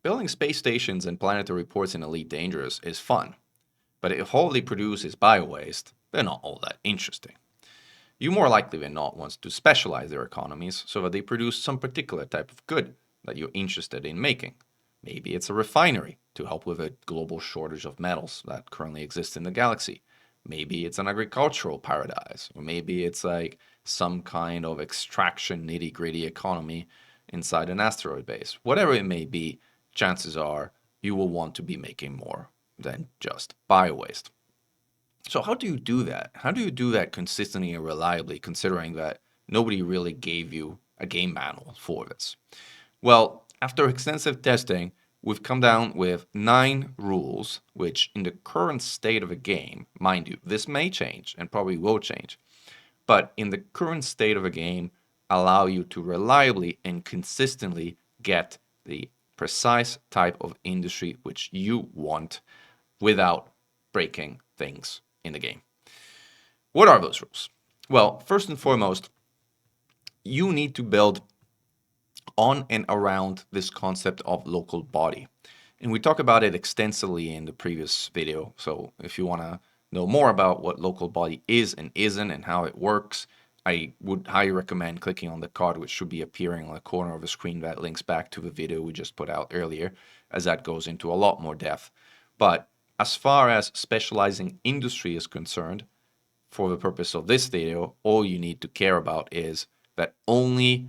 building space stations and planetary ports in Elite Dangerous is fun, but if all they produce is biowaste, they're not all that interesting. You more likely than not want to specialize their economies so that they produce some particular type of good that you're interested in making. Maybe it's a refinery to help with a global shortage of metals that currently exists in the galaxy. Maybe it's an agricultural paradise, or maybe it's like some kind of extraction nitty gritty economy inside an asteroid base. Whatever it may be, chances are you will want to be making more than just biowaste. So how do you do that? How do you do that consistently and reliably, considering that nobody really gave you a game manual for this? Well, after extensive testing, we've come down with 9 rules, which in the current state of a game, mind you, this may change and probably will change, but in the current state of a game, allow you to reliably and consistently get the precise type of industry which you want without breaking things in the game. What are those rules? Well, first and foremost, you need to build on and around this concept of local body. And we talk about it extensively in the previous video. So if you want to know more about what local body is and isn't and how it works, I would highly recommend clicking on the card which should be appearing on the corner of the screen that links back to the video we just put out earlier, as that goes into a lot more depth. But as far as specializing industry is concerned, for the purpose of this video, all you need to care about is that only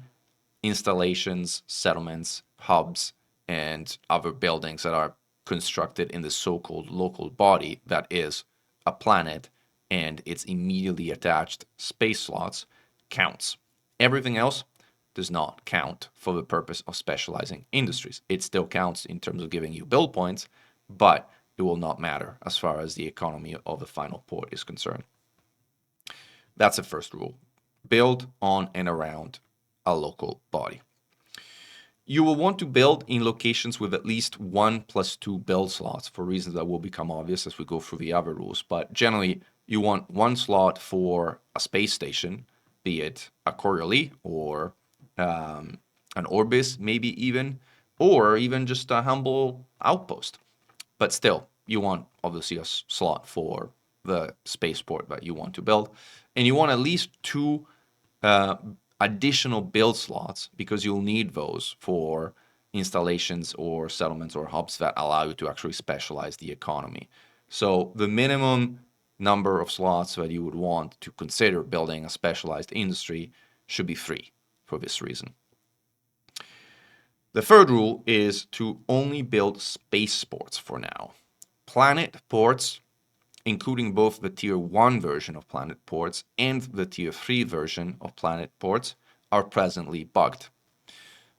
installations, settlements, hubs, and other buildings that are constructed in the so-called local body, that is, a planet and its immediately attached space slots, counts. Everything else does not count for the purpose of specializing industries. It still counts in terms of giving you build points, but it will not matter as far as the economy of the final port is concerned. That's the first rule. Build on and around a local body. You will want to build in locations with at least 1+2 build slots for reasons that will become obvious as we go through the other rules. But generally, you want 1 slot for a space station, be it a Coriolis or an Orbis, maybe even, or even just a humble outpost. But still, you want obviously a slot for the spaceport that you want to build. And you want at least 2 additional build slots, because you'll need those for installations or settlements or hubs that allow you to actually specialize the economy. So the minimum number of slots that you would want to consider building a specialized industry should be 3 for this reason. The third rule is to only build spaceports for now. Planet ports, including both the Tier 1 version of Planet ports and the Tier 3 version of Planet ports, are presently bugged.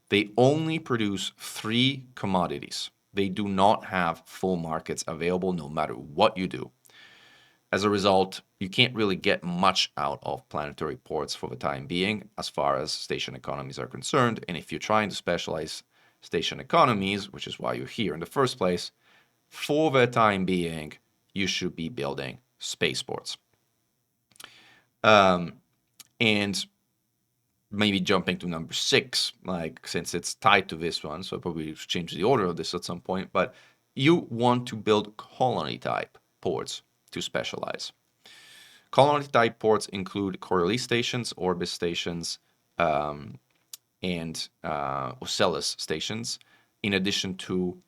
They only produce 3 commodities. They do not have full markets available no matter what you do. As a result, you can't really get much out of planetary ports for the time being as far as station economies are concerned, and if you're trying to specialize station economies, which is why you're here in the first place, for the time being, you should be building spaceports. And maybe jumping to number 6, like since it's tied to this one, so I'll probably change the order of this at some point, but you want to build colony type ports to specialize. Colony type ports include Coriolis stations, Orbis stations, and Ocellus stations, in addition to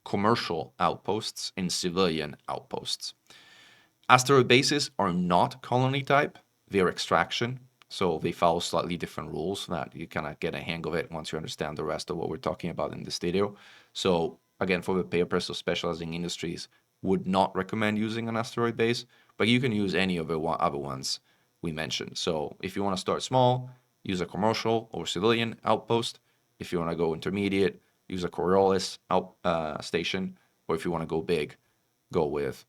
commercial outposts and civilian outposts. Asteroid bases are not colony type, they're extraction, so they follow slightly different rules so that you kind of get a hang of it once you understand the rest of what we're talking about in this video. So again, for the purpose of specializing industries, would not recommend using an asteroid base, but you can use any of the other ones we mentioned. So if you want to start small, use a commercial or civilian outpost. If you want to go intermediate, use a Coriolis station, or if you want to go big, go with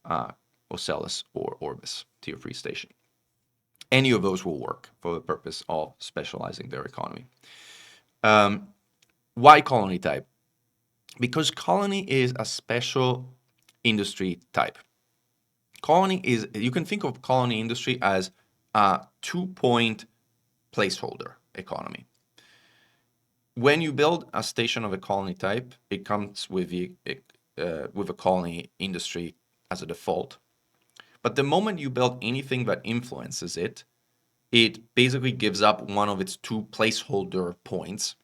Ocellus or Orbis Tier 3 station. Any of those will work for the purpose of specializing their economy. Why colony type? Because colony is a special industry type. Colony is, you can think of colony industry as a 2-point placeholder economy. When you build a station of a colony type, it comes with a colony industry as a default. But the moment you build anything that influences it, it basically gives up one of its two placeholder points,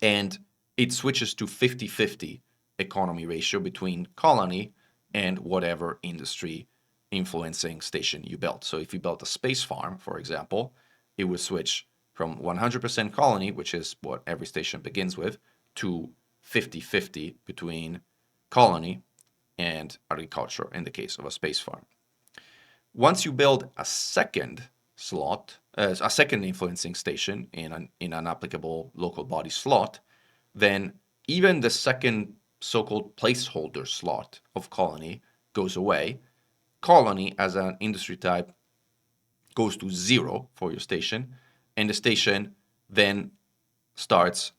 and it switches to 50-50 economy ratio between colony and whatever industry influencing station you built. So if you built a space farm, for example, it would switch from 100% colony, which is what every station begins with, to 50-50 between colony and agriculture in the case of a space farm. Once you build a second slot, a second influencing station in an applicable local body slot, then even the second so-called placeholder slot of colony goes away. Colony as an industry type goes to 0 for your station, and the station then starts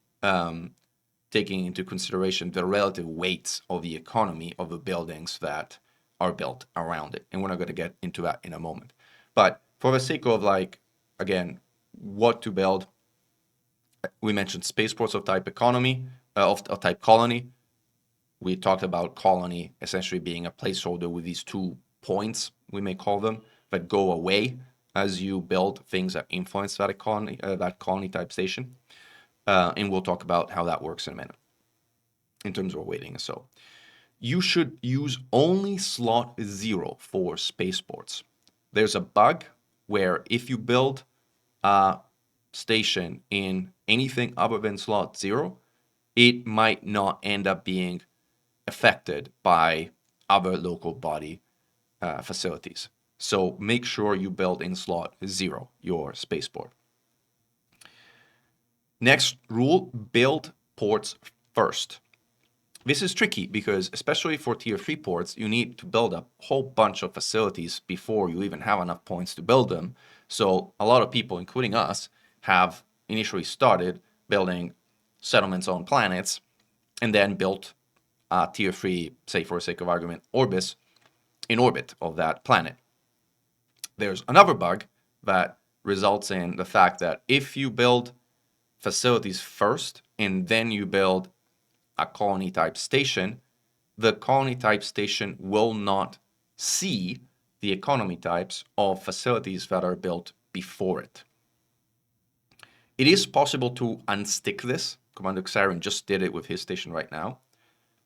taking into consideration the relative weights of the economy of the buildings that are built around it. And we're not going to get into that in a moment. But for the sake of, like, again, what to build, we mentioned spaceports of type economy, of type colony. We talked about colony essentially being a placeholder with these 2 points, we may call them, that go away as you build things that influence that colony type station. And we'll talk about how that works in a minute in terms of weighting. So you should use only slot 0 for spaceports. There's a bug where if you build a station in anything other than slot 0, it might not end up being affected by other local body facilities. So make sure you build in slot 0 your spaceport. Next rule, build ports first. This is tricky because, especially for tier 3 ports, you need to build a whole bunch of facilities before you even have enough points to build them. So a lot of people, including us, have initially started building settlements on planets and then built a tier 3, say for the sake of argument, orbis in orbit of that planet. There's another bug that results in the fact that if you build facilities first and then you build a colony type station, the colony type station will not see the economy types of facilities that are built before it. It is possible to unstick this. Commander Xarin just did it with his station right now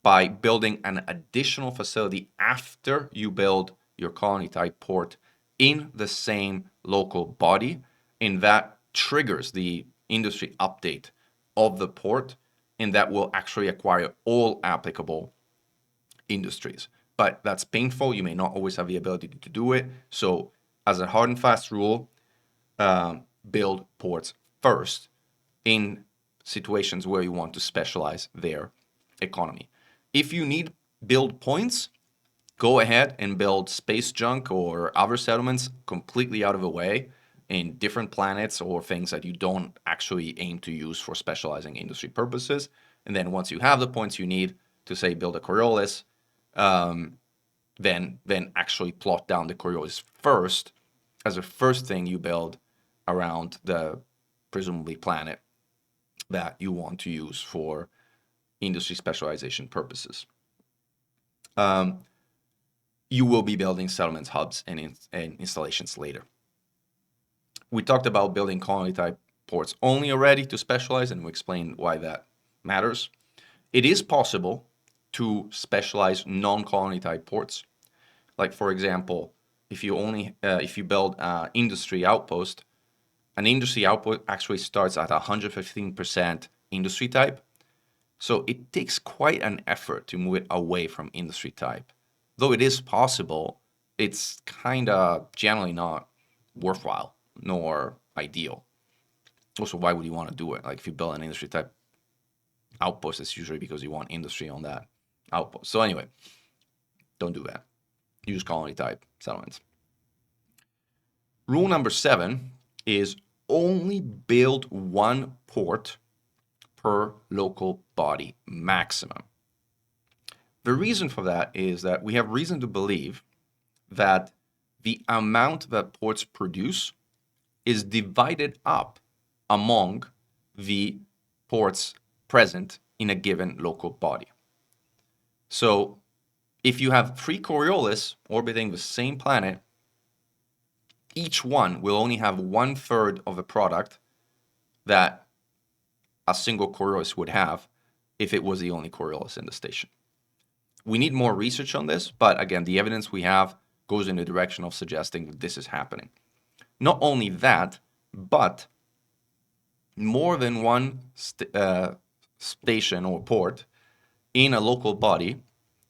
by building an additional facility after you build your colony type port in the same local body, and that triggers the industry update of the port, and that will actually acquire all applicable industries. But that's painful. You may not always have the ability to do it. So as a hard and fast rule, build ports first in situations where you want to specialize their economy. If you need build points, go ahead and build space junk or other settlements completely out of the way in different planets or things that you don't actually aim to use for specializing industry purposes. And then once you have the points you need to, say, build a Coriolis, then actually plot down the Coriolis first as the first thing you build around the presumably planet that you want to use for industry specialization purposes. You will be building settlements, hubs, and installations later. We talked about building colony type ports only already to specialize, and we explained why that matters. It is possible to specialize non-colony type ports. Like, for example, if you build an industry outpost, an industry outpost actually starts at 115% industry type. So it takes quite an effort to move it away from industry type. Though it is possible, it's kind of generally not worthwhile nor ideal. Also, why would you want to do it? Like, if you build an industry type outpost, it's usually because you want industry on that outpost. So anyway, don't do that. Use colony type settlements. Rule number 7 is only build one port per local body maximum. The reason for that is that we have reason to believe that the amount that ports produce is divided up among the ports present in a given local body. So if you have 3 Coriolis orbiting the same planet, each one will only have 1/3 of the product that a single Coriolis would have if it was the only Coriolis in the station. We need more research on this, but again, the evidence we have goes in the direction of suggesting that this is happening. Not only that, but more than one station or port in a local body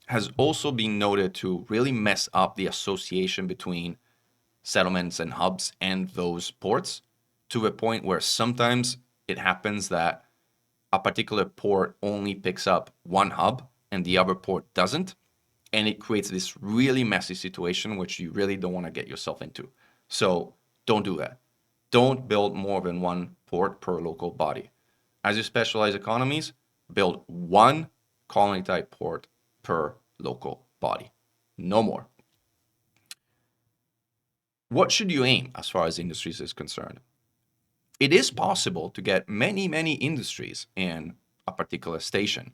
has also been noted to really mess up the association between settlements and hubs and those ports, to the point where sometimes it happens that a particular port only picks up one hub and the other port doesn't. And it creates this really messy situation, which you really don't want to get yourself into. So don't do that. Don't build more than one port per local body. As you specialize economies, build one colony type port per local body. No more. What should you aim as far as industries is concerned? It is possible to get many, many industries in a particular station.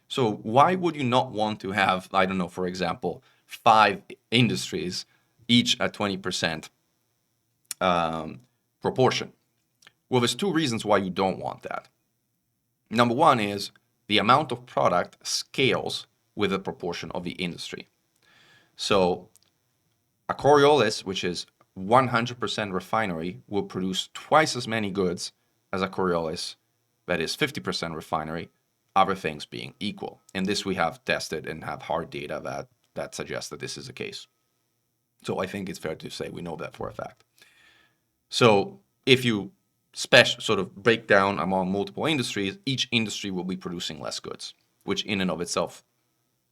So why would you not want to have, I don't know, for example, 5 industries, each at 20% proportion? Well, there's 2 reasons why you don't want that. Number one is the amount of product scales with the proportion of the industry. So a Coriolis, which is 100% refinery, will produce twice as many goods as a Coriolis that is 50% refinery, other things being equal. And this we have tested and have hard data that suggests that this is the case. So I think it's fair to say we know that for a fact. So if you sort of break down among multiple industries, each industry will be producing less goods, which in and of itself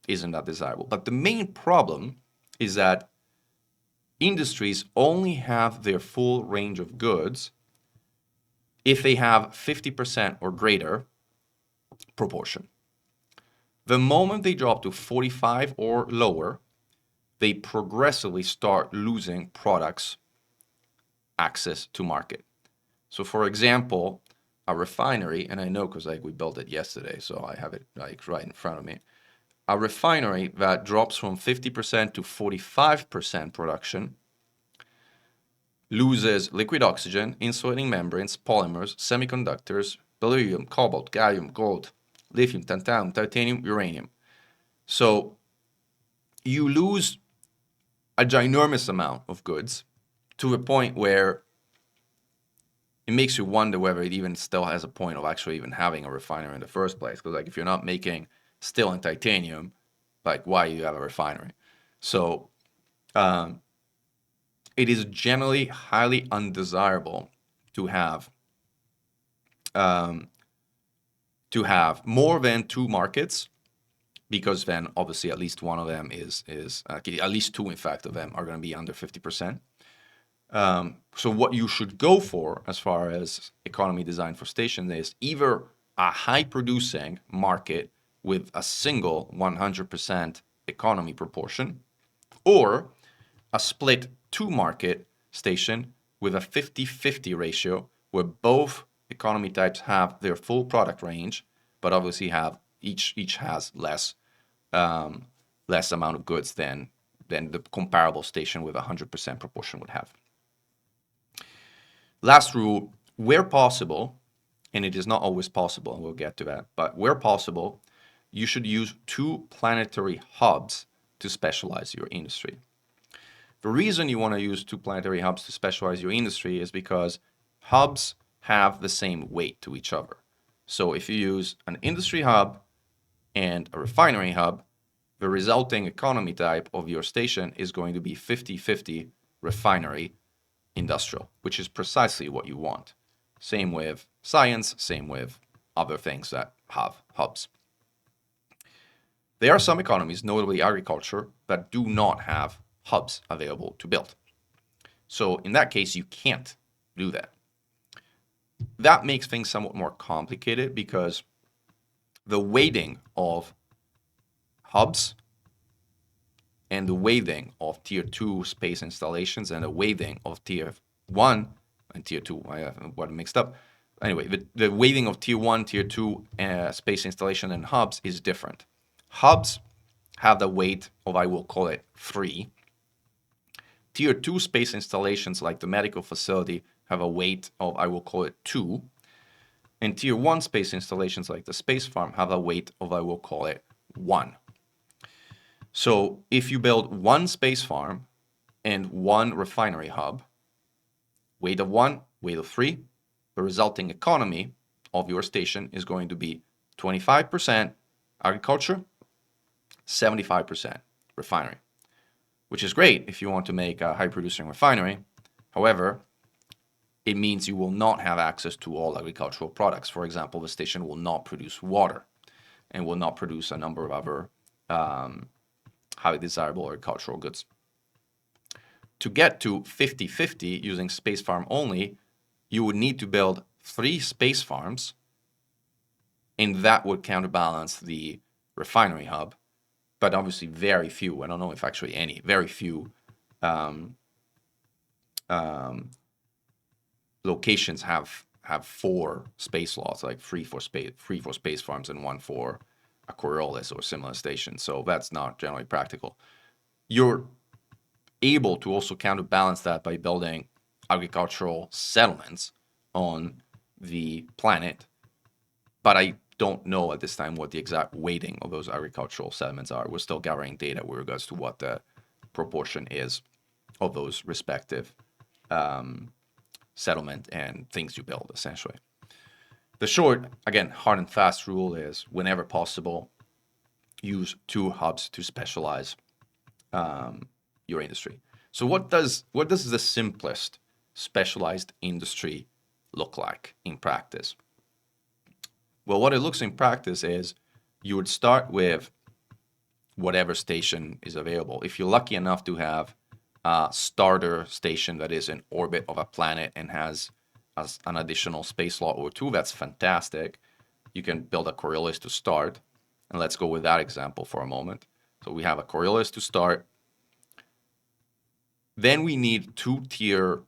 isn't that desirable. But the main problem is that industries only have their full range of goods if they have 50% or greater proportion. The moment they drop to 45 or lower, they progressively start losing products access to market. So for example, a refinery, and I know because we built it yesterday, so I have it right in front of me. A refinery that drops from 50% to 45% production loses liquid oxygen, insulating membranes, polymers, semiconductors, beryllium, cobalt, gallium, gold, lithium, tantalum, titanium, uranium. So you lose a ginormous amount of goods to a point where it makes you wonder whether it even still has a point of actually even having a refinery in the first place. Because if you're not making steel and titanium, why do you have a refinery? So it is generally highly undesirable to have more than 2 markets, because then obviously at least one of them is at least 2 in fact of them are going to be under 50%. So what you should go for as far as economy design for stations is either a high producing market with a single 100% economy proportion, or a split 2 market station with a 50-50 ratio where both economy types have their full product range, but obviously have each has less amount of goods than the comparable station with a 100% proportion would have. Last rule, where possible, and it is not always possible, and we'll get to that, but where possible, you should use 2 planetary hubs to specialize your industry. The reason you want to use 2 planetary hubs to specialize your industry is because hubs have the same weight to each other. So if you use an industry hub and a refinery hub, the resulting economy type of your station is going to be 50-50 refinery industrial, which is precisely what you want. Same with science, same with other things that have hubs. There are some economies, notably agriculture, that do not have hubs available to build. So in that case, you can't do that. That makes things somewhat more complicated because the weighting of hubs and the weighting of tier 2 space installations and the weighting of tier 1 and tier 2, I got mixed up, anyway, the weighting of tier 1, tier 2 space installation and hubs is different. Hubs have the weight of, I will call it 3. Tier 2 space installations like the medical facility have a weight of, I will call it 2. And tier 1 space installations like the space farm have a weight of, I will call it 1. So if you build one space farm and one refinery hub, weight of 1, weight of 3, the resulting economy of your station is going to be 25% agriculture, 75% refinery, which is great if you want to make a high-producing refinery. However, it means you will not have access to all agricultural products. For example, the station will not produce water and will not produce a number of other highly desirable agricultural goods. To get to 50-50 using space farm only, you would need to build 3 space farms, and that would counterbalance the refinery hub. But obviously very few, I don't know if actually any, very few locations have 4 space lots, like 3 for space farms and 1 for a Coriolis or similar station. So that's not generally practical. You're able to also counterbalance that by building agricultural settlements on the planet, but I don't know at this time what the exact weighting of those agricultural settlements are. We're still gathering data with regards to what the proportion is of those respective settlement and things you build, essentially. The short, again, hard and fast rule is whenever possible, use 2 hubs to specialize your industry. So what does the simplest specialized industry look like in practice? Well, what it looks in practice is you would start with whatever station is available. If you're lucky enough to have a starter station that is in orbit of a planet and has an additional space slot or 2, that's fantastic. You can build a Coriolis to start. And let's go with that example for a moment. So we have a Coriolis to start. Then we need 2 tier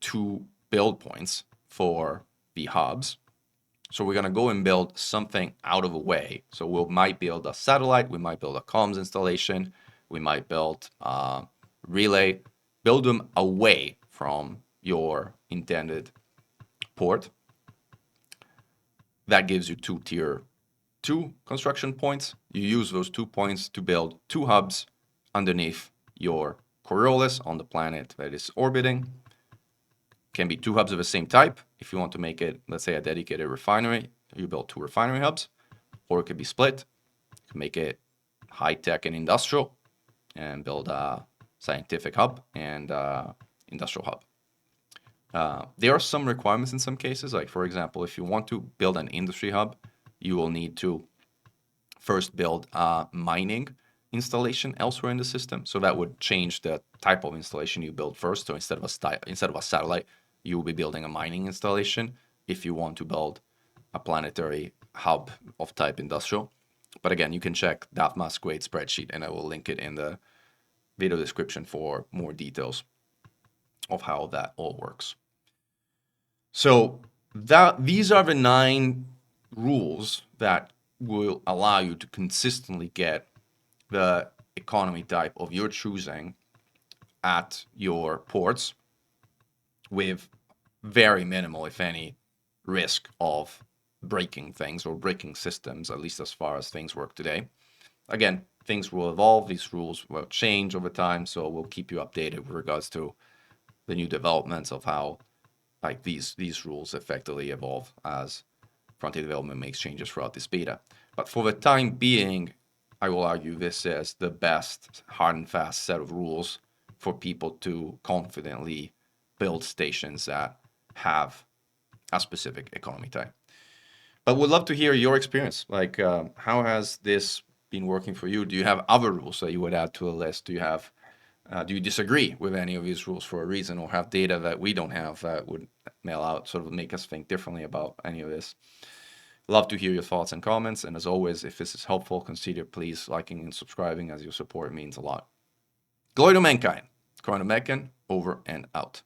2 build points for the hubs. So we're going to go and build something out of the way. So we might build a satellite, we might build a comms installation, we might build a relay, build them away from your intended port. That gives you 2 tier 2 construction points. You use those 2 points to build 2 hubs underneath your Coriolis on the planet that is orbiting. Can be 2 hubs of the same type. If you want to make it, let's say, a dedicated refinery, you build 2 refinery hubs, or it could be split. You can make it high-tech and industrial and build a scientific hub and industrial hub. There are some requirements in some cases. Like, for example, if you want to build an industry hub, you will need to first build a mining installation elsewhere in the system. So that would change the type of installation you build first. So instead of a satellite, you will be building a mining installation if you want to build a planetary hub of type industrial. But again, you can check that Masquerade spreadsheet, and I will link it in the video description for more details of how that all works. So these are the 9 rules that will allow you to consistently get the economy type of your choosing at your ports with very minimal, if any, risk of breaking things or breaking systems, at least as far as things work today. Again, things will evolve, these rules will change over time, so we'll keep you updated with regards to the new developments of how these rules effectively evolve as Frontier Development makes changes throughout this beta. But for the time being, I will argue this is the best hard and fast set of rules for people to confidently build stations that have a specific economy type. But would love to hear your experience. Like, how has this been working for you? Do you have other rules that you would add to a list? Do you disagree with any of these rules for a reason, or have data that we don't have that would mail out, sort of make us think differently about any of this? Love to hear your thoughts and comments. And as always, if this is helpful, consider please liking and subscribing, as your support means a lot. Glory to mankind. Mechan, over and out.